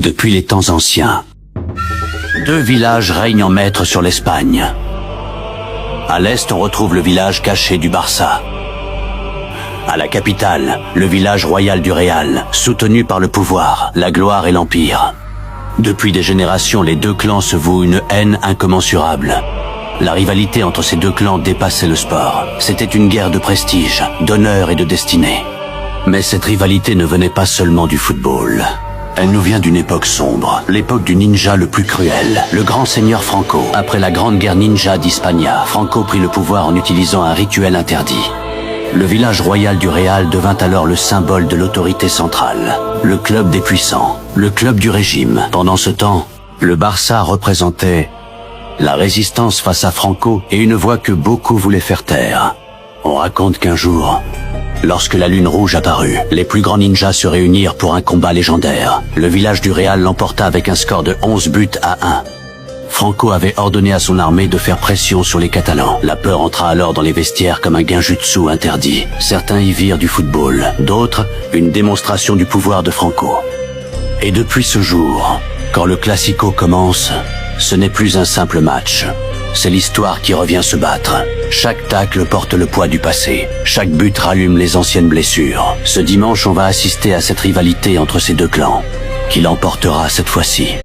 Depuis les temps anciens, deux villages règnent en maître sur l'Espagne. À l'est, on retrouve le village caché du Barça. À la capitale, le village royal du Real, soutenu par le pouvoir, la gloire et l'empire. Depuis des générations, les deux clans se vouent une haine incommensurable. La rivalité entre ces deux clans dépassait le sport. C'était une guerre de prestige, d'honneur et de destinée. Mais cette rivalité ne venait pas seulement du football. Elle nous vient d'une époque sombre, l'époque du ninja le plus cruel, le grand seigneur Franco. Après la grande guerre ninja d'Hispania, Franco prit le pouvoir en utilisant un rituel interdit. Le village royal du Real devint alors le symbole de l'autorité centrale, le club des puissants, le club du régime. Pendant ce temps, le Barça représentait la résistance face à Franco et une voix que beaucoup voulaient faire taire. On raconte qu'un jour, lorsque la lune rouge apparut, les plus grands ninjas se réunirent pour un combat légendaire. Le village du Real l'emporta avec un score de 11 buts à 1. Franco avait ordonné à son armée de faire pression sur les Catalans. La peur entra alors dans les vestiaires comme un genjutsu interdit. Certains y virent du football, d'autres une démonstration du pouvoir de Franco. Et depuis ce jour, quand le Classico commence, ce n'est plus un simple match. C'est l'histoire qui revient se battre. Chaque tacle porte le poids du passé. Chaque but rallume les anciennes blessures. Ce dimanche, on va assister à cette rivalité entre ces deux clans. Qui l'emportera cette fois-ci?